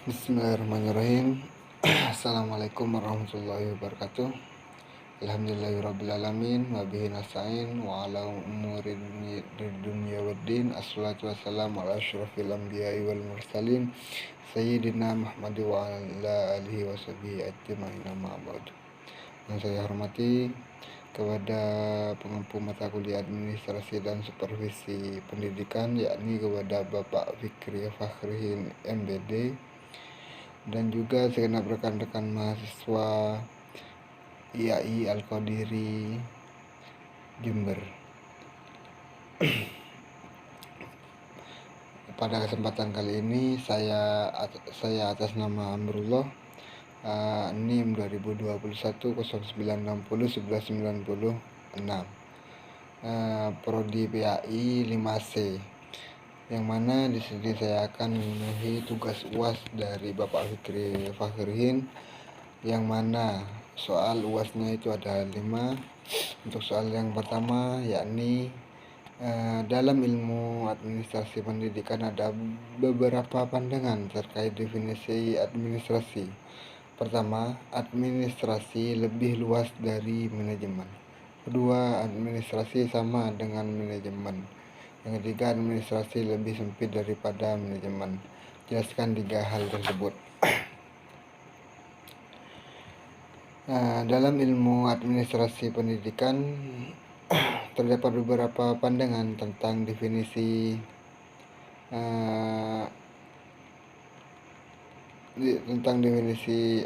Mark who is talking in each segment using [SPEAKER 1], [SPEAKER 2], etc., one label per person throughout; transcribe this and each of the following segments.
[SPEAKER 1] Bismillahirrahmanirrahim. Assalamualaikum warahmatullahi wabarakatuh. Alhamdulillahirrabbilalamin. Wabihi nasta'in wa ala umuri dunya waddin. Assalatu wassalamu ala asyrafil anbiya'i wal mursalin Sayyidina Muhammad wa ala alihi wa sahbihi ajma'in, amma ba'du. Yang saya hormati kepada pengampu mata kuliah administrasi dan supervisi pendidikan, yakni kepada Bapak Fikri Fakhrihin MBD, dan juga segenap rekan-rekan mahasiswa IAI Al-Qadiri Jember. Pada kesempatan kali ini saya atas nama Amrullah, NIM 2021 0960 1196, Prodi PAI 5C, yang mana di sini saya akan memenuhi tugas UAS dari Bapak Fikri Fakhrihin, yang mana soal UASnya itu ada 5. Untuk soal yang pertama, yakni dalam ilmu administrasi pendidikan ada beberapa pandangan terkait definisi administrasi. Pertama, administrasi lebih luas dari manajemen. Kedua, administrasi sama dengan manajemen. Yang ketiga, administrasi lebih sempit daripada manajemen. Jelaskan 3 hal tersebut. Dalam ilmu administrasi pendidikan terdapat beberapa pandangan tentang definisi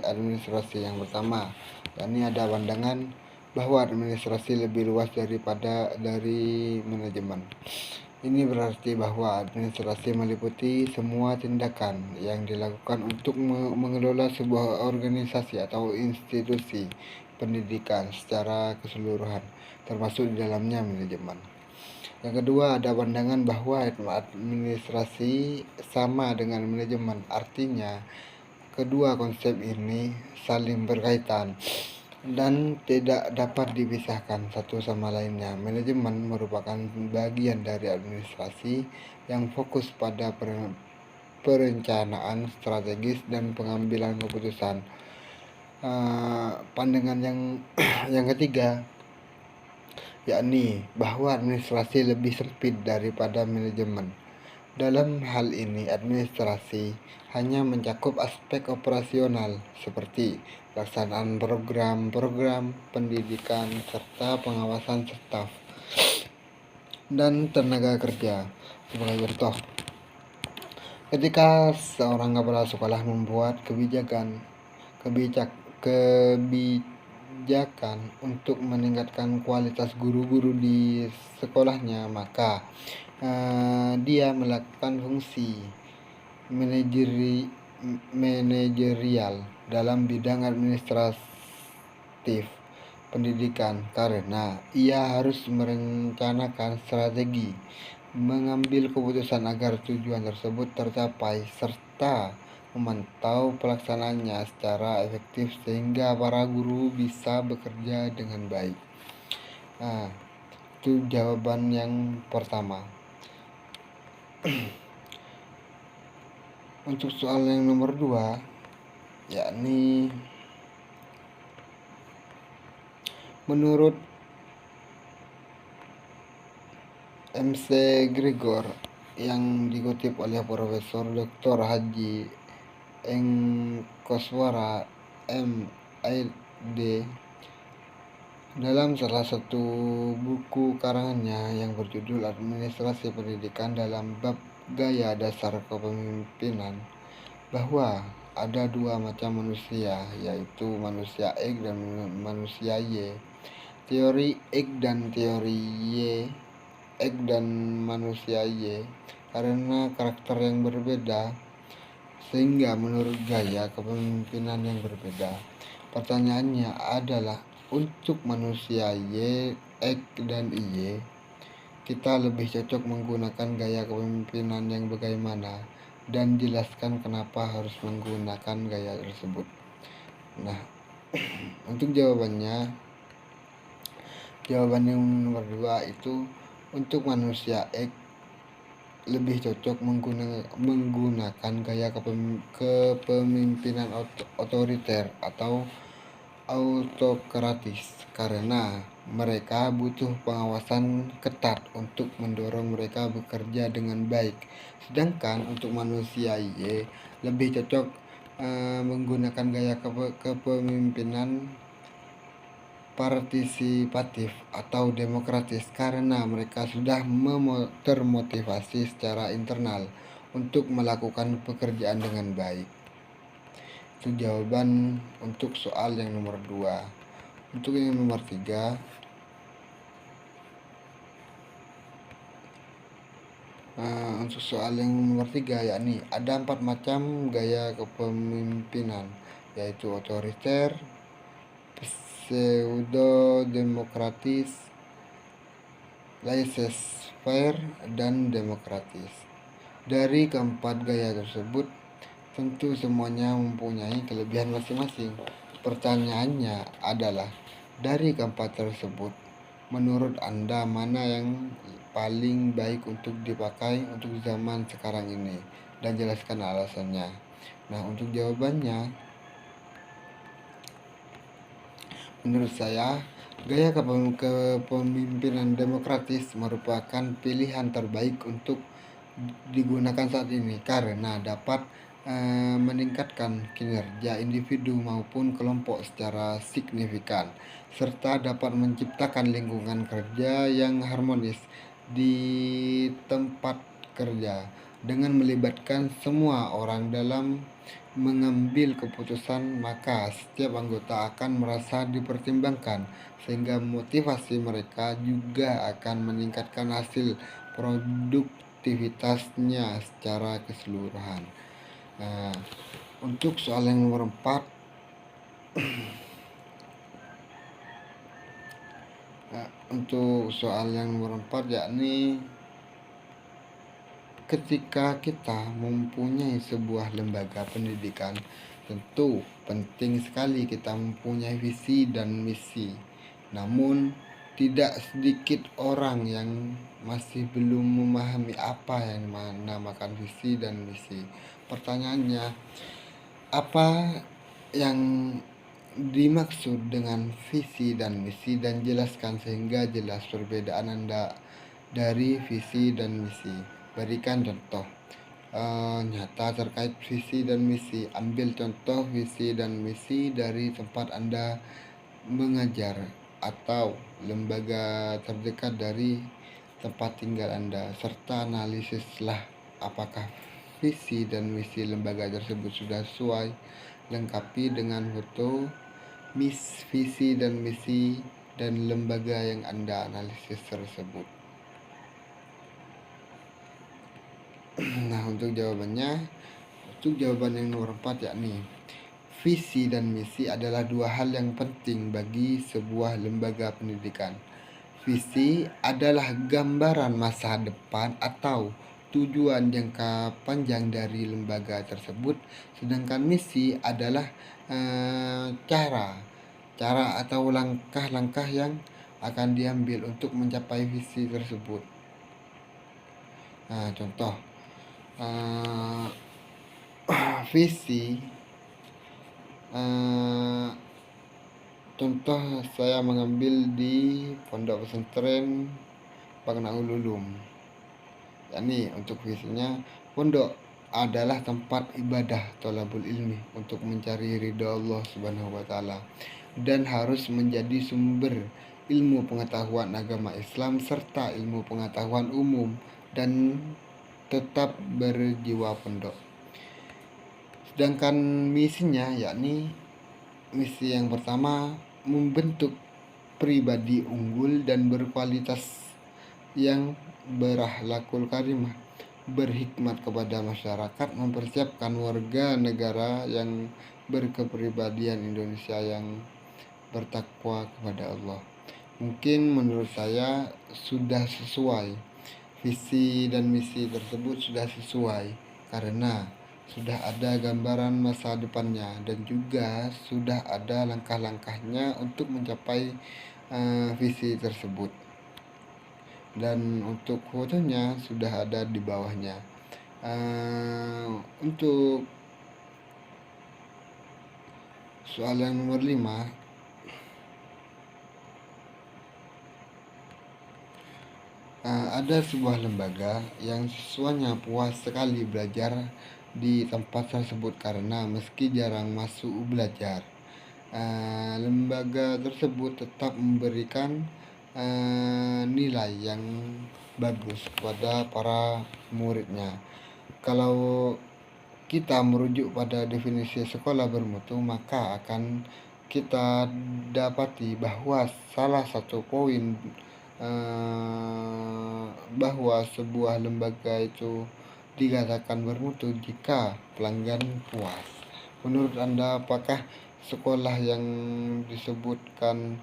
[SPEAKER 1] administrasi. Yang pertama, yakni ada pandangan bahwa administrasi lebih luas dari manajemen. Ini berarti bahwa administrasi meliputi semua tindakan yang dilakukan untuk mengelola sebuah organisasi atau institusi pendidikan secara keseluruhan, termasuk di dalamnya manajemen. Yang kedua, ada pandangan bahwa administrasi sama dengan manajemen. Artinya, kedua konsep ini saling berkaitan dan tidak dapat dipisahkan satu sama lainnya. Manajemen merupakan bagian dari administrasi yang fokus pada perencanaan strategis dan pengambilan keputusan. Pandangan yang ketiga, yakni bahwa administrasi lebih sempit daripada manajemen. Dalam hal ini, administrasi hanya mencakup aspek operasional seperti pelaksanaan program-program pendidikan serta pengawasan staf dan tenaga kerja. Sebagai contoh, ketika seorang kepala sekolah membuat kebijakan untuk meningkatkan kualitas guru-guru di sekolahnya, maka dia melakukan fungsi manajerial dalam bidang administratif pendidikan, karena ia harus merencanakan strategi, mengambil keputusan agar tujuan tersebut tercapai, serta memantau pelaksanaannya secara efektif sehingga para guru bisa bekerja dengan baik. Itu jawaban yang pertama. Untuk soal yang nomor 2, yakni menurut MC Gregor yang dikutip oleh Profesor Dr. Haji Koswara MID dalam salah satu buku karangannya yang berjudul Administrasi Pendidikan dalam bab Gaya Dasar Kepemimpinan, bahwa ada 2 macam manusia, yaitu manusia X dan manusia Y. Teori X dan teori X dan manusia Y karena karakter yang berbeda, sehingga menurut gaya kepemimpinan yang berbeda. Pertanyaannya adalah, untuk manusia Y, X, dan Y, kita lebih cocok menggunakan gaya kepemimpinan yang bagaimana, dan jelaskan kenapa harus menggunakan gaya tersebut. Nah, untuk jawaban yang nomor 2 itu, untuk manusia X, lebih cocok menggunakan gaya kepemimpinan otoriter atau autokratis karena mereka butuh pengawasan ketat untuk mendorong mereka bekerja dengan baik. Sedangkan untuk manusia Y lebih cocok menggunakan gaya kepemimpinan partisipatif atau demokratis karena mereka sudah termotivasi secara internal untuk melakukan pekerjaan dengan baik. Itu jawaban untuk soal yang nomor 2. Untuk yang nomor 3, untuk soal yang nomor 3 yakni ada 4 macam gaya kepemimpinan, yaitu otoriter, pseudo-demokratis, laissez-faire, dan demokratis. Dari keempat gaya tersebut, tentu semuanya mempunyai kelebihan masing-masing. Pertanyaannya adalah, dari keempat tersebut, menurut Anda mana yang paling baik untuk dipakai untuk zaman sekarang ini? Dan jelaskan alasannya. Nah, untuk jawabannya, menurut saya, gaya kepemimpinan demokratis merupakan pilihan terbaik untuk digunakan saat ini karena dapat meningkatkan kinerja individu maupun kelompok secara signifikan, serta dapat menciptakan lingkungan kerja yang harmonis di tempat kerja dengan melibatkan semua orang dalam mengambil keputusan. Maka setiap anggota akan merasa dipertimbangkan sehingga motivasi mereka juga akan meningkatkan hasil produktivitasnya secara keseluruhan. Nah, untuk soal yang nomor 4, yakni ketika kita mempunyai sebuah lembaga pendidikan, tentu penting sekali kita mempunyai visi dan misi. Namun tidak sedikit orang yang masih belum memahami apa yang dinamakan visi dan misi. Pertanyaannya, apa yang dimaksud dengan visi dan misi, dan jelaskan sehingga jelas perbedaan Anda dari visi dan misi. Berikan contoh nyata terkait visi dan misi. Ambil contoh visi dan misi dari tempat Anda mengajar atau lembaga terdekat dari tempat tinggal Anda, serta analisislah apakah visi dan misi lembaga tersebut sudah sesuai. Lengkapi dengan foto visi dan misi dan lembaga yang Anda analisis tersebut. Nah, untuk jawaban yang nomor 4 yakni visi dan misi adalah dua hal yang penting bagi sebuah lembaga pendidikan. Visi adalah gambaran masa depan atau tujuan jangka panjang dari lembaga tersebut, sedangkan misi adalah cara atau langkah-langkah yang akan diambil untuk mencapai visi tersebut. Nah, contoh visi, contoh saya mengambil di Pondok Pesantren Pagnaul Ulum. yakni untuk visinya, pondok adalah tempat ibadah thalabul ilmi untuk mencari ridha Allah Subhanahu wa taala, dan harus menjadi sumber ilmu pengetahuan agama Islam serta ilmu pengetahuan umum dan tetap berjiwa pondok. Sedangkan misinya, yakni misi yang pertama, membentuk pribadi unggul dan berkualitas yang berakhlakul karimah, berhikmat kepada masyarakat, mempersiapkan warga negara yang berkepribadian Indonesia yang bertakwa kepada Allah. Mungkin menurut saya sudah sesuai, visi dan misi tersebut sudah sesuai karena sudah ada gambaran masa depannya dan juga sudah ada langkah-langkahnya untuk mencapai visi tersebut. dan untuk fotonya sudah ada di bawahnya. Untuk soal yang nomor 5, ada sebuah lembaga yang siswanya puas sekali belajar di tempat tersebut karena meski jarang masuk belajar, lembaga tersebut tetap memberikan nilai yang bagus kepada para muridnya. Kalau kita merujuk pada definisi sekolah bermutu, maka akan kita dapati bahwa salah satu poin bahwa sebuah lembaga itu dikatakan bermutu jika pelanggan puas. Menurut Anda, apakah sekolah yang disebutkan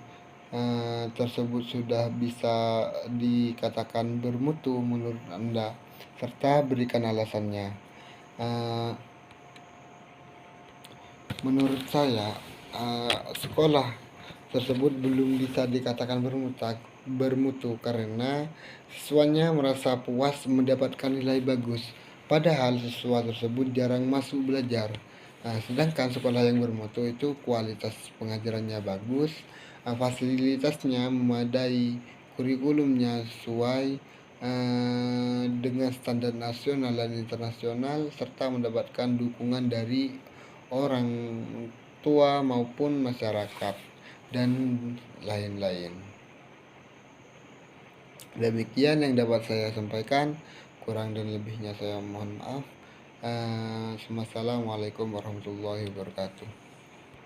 [SPEAKER 1] tersebut sudah bisa dikatakan bermutu menurut Anda, serta berikan alasannya? Eh, Menurut saya, sekolah tersebut belum bisa dikatakan bermutu karena siswanya merasa puas mendapatkan nilai bagus, padahal siswa tersebut jarang masuk belajar. Sedangkan sekolah yang bermutu itu kualitas pengajarannya bagus, fasilitasnya memadai, kurikulumnya sesuai dengan standar nasional dan internasional, serta mendapatkan dukungan dari orang tua maupun masyarakat dan lain-lain. Demikian yang dapat saya sampaikan, kurang dan lebihnya saya mohon maaf. Wassalamualaikum warahmatullahi wabarakatuh.